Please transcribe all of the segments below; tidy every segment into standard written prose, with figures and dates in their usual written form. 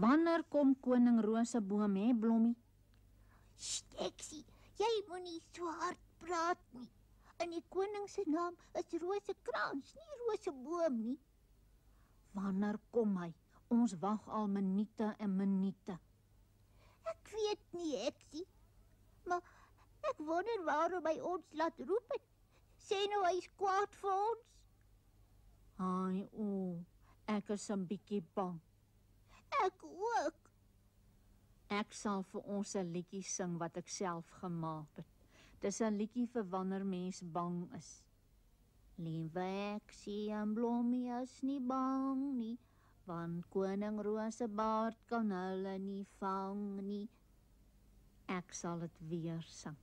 Wanneer kom koning Roseboom, hè, Blommie? Eksie, jy moenie so hard praat nie. In die koning se naam is Rosekrans, nie Roseboom nie. Wanneer kom hy? Ons wag al minute en minute. Ek weet nie, Eksie. Maar ek wonder waarom hy ons laat roep het. Sê nou hy is kwaad vir ons. Ai, ek is 'n bietjie bang. Ek ook. Ek sal vir ons 'n liedjie sing wat ek self gemaak het. Dis 'n liedjie vir wanneer mens bang is. Liewe Eksie en Blommie is nie bang nie, want koning Rosebaard kan hulle nie vang nie. Ek sal dit weer sing.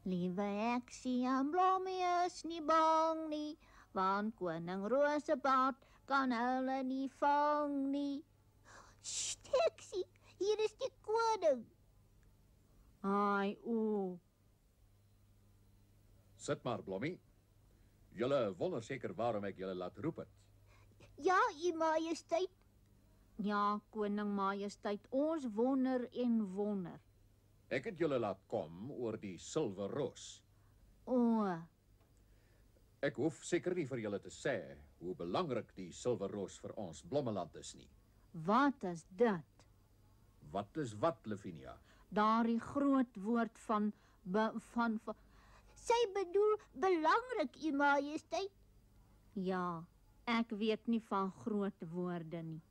Liewe Eksie en Blommie is nie bang nie, want koning Rosebaard kan hulle nie vang nie. Sst, Eksie, hier is die koning. Ai, Sit maar, Blommie. Julle wonder seker waarom ek julle laat roep het. Ja, u majesteit. Ja, koning majesteit, ons wonder en wonder. Ek het julle laat kom oor die silwerroos. Ek hoef seker nie vir julle te sê hoe belangrik die silwerroos vir ons Blommeland is nie. Wat is dit? Wat is wat, Lavinia? Daardie groot woord van Sy bedoel belangrik, u majesteit. Ja, ek weet nie van groot woorde nie.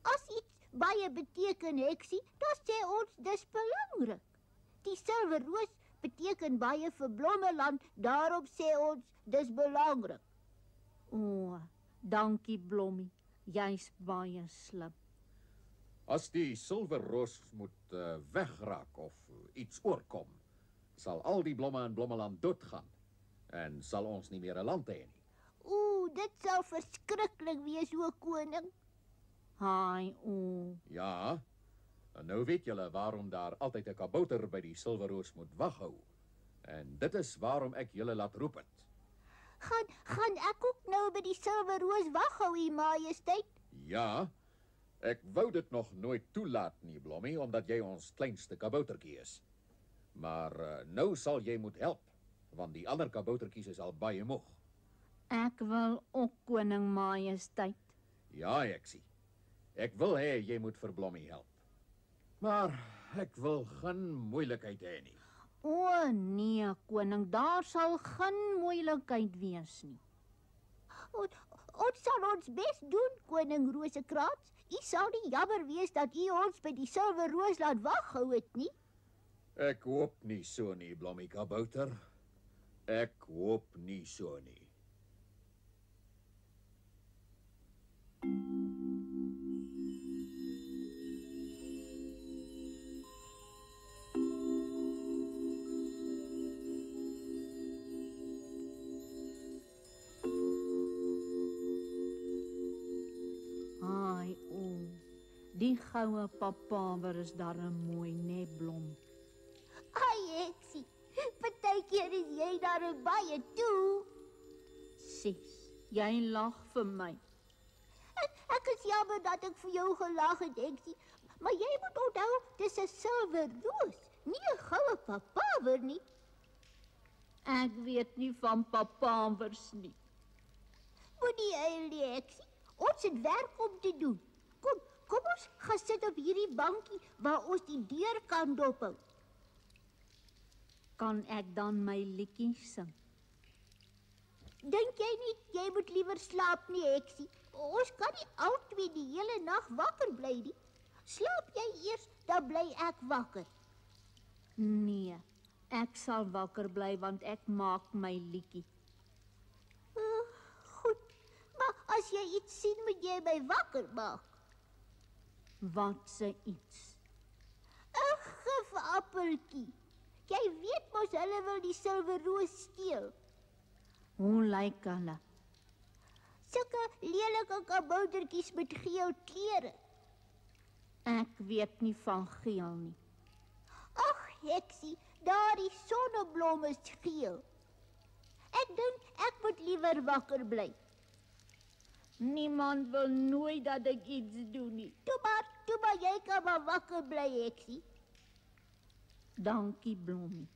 As iets baie beteken, Eksie, dan sê ons dis belangrik. Die silwerroos beteken baie vir Blommeland, daarop sê ons dis belangrik. Dankie Blommie, jy's baie slim. As die silwerroos moet wegraak of iets oorkom, sal al die blomme in Blommeland doodgaan en sal ons nie meer 'n land hê nie. Dit sal verskriklik wees, o koning. Haai, Ja, en nou weet julle waarom daar altyd 'n kabouter by die silwerroos moet waghou. En dit is waarom ek julle laat roep het. Gaan ek ook nou by die silwerroos waghou, u majesteit? Ja, ek wou dit nog nooit toelaat nie, Blommie, omdat jy ons kleinste kaboutertjie is. Maar nou sal jy moet help, want die ander kaboutertjies is al baie moeg. Ek wil ook koning majesteit. Ja, Eksie. Ek wil hê jy moet vir Blommie help. Maar ek wil geen moeilikheid hê nie. Nee, koning, daar sal geen moeilikheid wees nie. Ons sal ons bes doen, koning Rosekrans. U sal nie jammer wees dat u ons by die silwerroos laat waghou het nie. Ek hoop nie so nie, Blommie kabouter. Ek hoop nie so nie. Ai, die goue papaver is darem mooi, nee, Blom. Ai, Eksie, partykeer is jy daar baie toe. Sis, jy lag vir my. Ek is jammer dat ek vir jou gelag het, Eksie. Maar jy moet onthou, dis 'n silwerroos, nie 'n goue papaver nie. Ek weet nie van papavers nie. Moenie huil nie, Eksie. Ons het werk om te doen. Kom ons gaan sit op hierdie bankie waar ons die deur kan dophou. Kan ek dan my liedjie sing? Dink jy nie jy moet liewer slaap nie, Eksie? Ons kan nie altyd die hele nag wakker bly nie. Slaap jy eers, dan bly ek wakker. Nee, ek sal wakker bly want ek maak my liedjie. Goed, maar as jy iets sien, moet jy my wakker maak. Wat se iets? 'n Gifappeltjie. Jy weet mos hulle wil die silwerroos steel. Hoe lyk hulle? Sulke lelike kaboutertjies met geel klere. Ek weet nie van geel nie. Ag, Heksie, daardie sonneblom is geel. Ek dink ek moet liewer wakker bly. Niemand wil nooit dat ek iets doen nie. Toe maar, jy kan maar wakker bly, Heksie. Dankie, Blommie.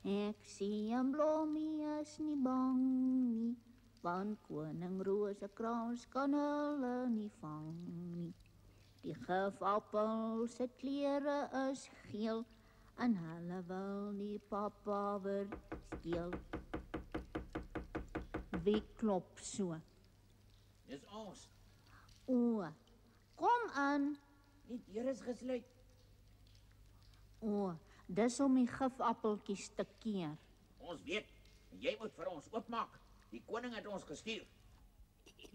Heksie en Blommie is nie bang nie, want koning Rosekrans kan hulle nie vang nie. Die gifappel se klere is geel, en hulle wil nie papawer steel. Wie klop so? Dis ons. O, kom aan. Die deur is gesluit. O, dis om die gifappeltjies te keer. Ons weet, jy moet vir ons oopmaak. Die koning het ons gestuur.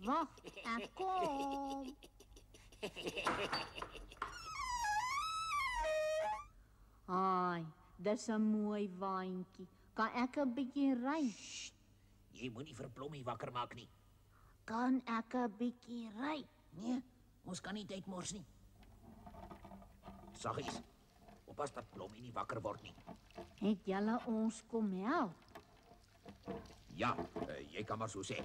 Wag, ek kom. Ai, dis 'n mooi waantjie. Kan ek 'n bietjie ry? Jy moenie vir Blommie wakker maak nie. Kan ek 'n bietjie ry? Nee, ons kan nie tyd mors nie. Saggies, oppas dat Blommie nie wakker word nie. Het julle ons kom help? Ja, jy kan maar so sê.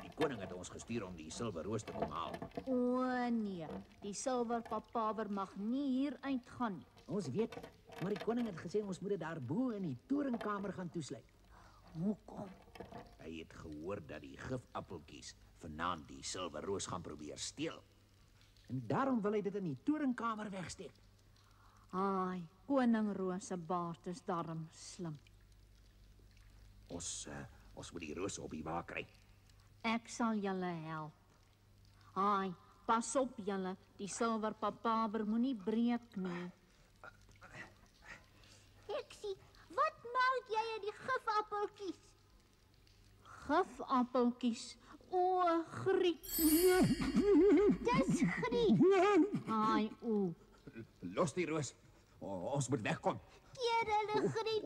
Die koning het ons gestuur om die silwerroos te kom haal. O nee, die silwer papawer mag nie hier uitgaan nie. Ons weet, maar die koning het gesê ons moet dit daar bo in die torenkamer gaan toesluit. Hoekom? Hy het gehoor dat die gifappeltjies vanaand die silwerroos gaan probeer steel. En daarom wil hy dit in die torenkamer wegsteek. Ai, koning Rosebaard is darm slim. Ons moet die roos op die wa kry. Ek sal julle help. Ai, pas op julle, die silwer papawer moenie breek nie. Heksie, wat maak jy in die gifappeltjies? Gifappeltjies. O, Griet. Dis Griet. Ai, o. Los die roos. Ons moet wegkom. Keer hulle, Griet.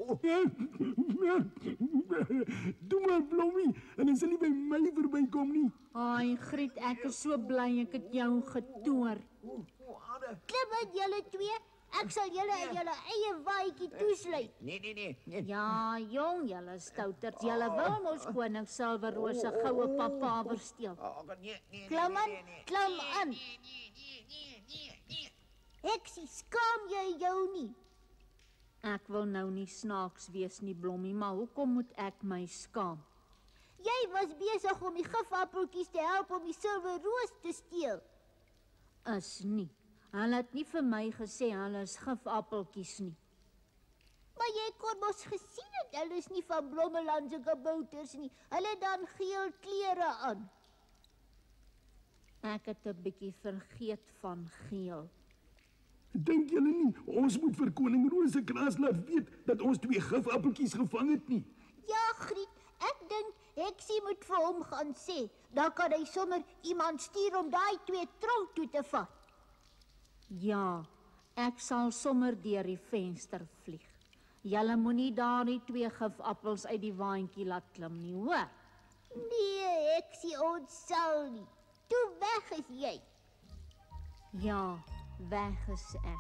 Doe maar, Blommie, en dan sal nie by my verbykom nie. Ai, Griet, ek is so bly ek het jou getoer. Klim in julle twee. Ek sal julle in julle eie waaitjie toesluit. Nee. Ja, jong, julle stouters, julle wil mos koning Silwerroos se goue papawer steel. Nee. Klim in. Heksie, skaam jy jou nie? Ek wil nou nie snaaks wees nie, Blommie, maar hoekom moet ek my skaam? Jy was besig om die gifappeltjies te help om die silwerroos te steel. Is nie. Hulle het nie vir my gesê hulle is gifappeltjies nie. Maar jy kon mos gesien het, hulle is nie van Blommeland se kabouters nie. Hulle het dan geel klere aan. Ek het 'n bietjie vergeet van geel. Dink julle nie, ons moet vir koning Rosekrans laat weet dat ons 2 gifappeltjies gevang het nie? Ja, Griet, ek dink Heksie moet vir hom gaan sê. Dan kan hy sommer iemand stuur om daai 2 tronk toe te vat. Ja, ek sal sommer deur die venster vlieg. Julle moenie daardie 2 gifappels uit die waantjie laat klim nie, hoor? Nee, Heksie, ons sal nie. Toe weg is jy. Ja, weg is ek.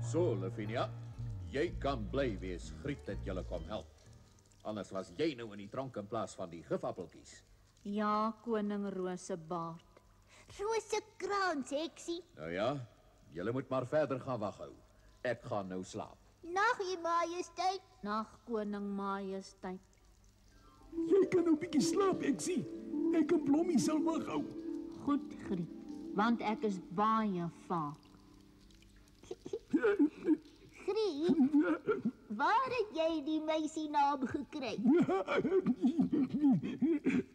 So, Lavinia, jy kan bly wees Griet het julle kom help. Anders was jy nou in die tronk in plaas van die gifappeltjies. Ja, koning Rosebaard. Rosekrans, Heksie. Nou ja, julle moet maar verder gaan waghou. Ek gaan nou slaap. Nag, u majesteit. Nag, koning Majesteit. Jy kan nou bietjie slaap, ek sien. Ek en Blommie sal waghou. Goed, Griet, want ek is baie vaak. Griet, waar het jy die meisie naam gekry?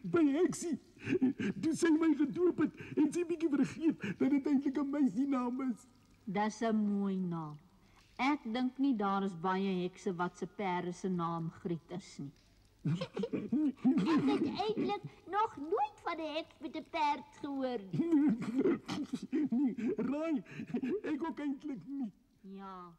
By Heksie. Toe sy my gedoop het sy bietjie vergeet dat dit eintlik 'n meisienaam is. Dis 'n mooi naam. Ek dink nie daar is baie hekse wat se perde se naam Griet is nie. Ek het eintlik nog nooit van 'n heks met 'n perd gehoor nie. Nee, raai, ek ook eintlik nie. Ja,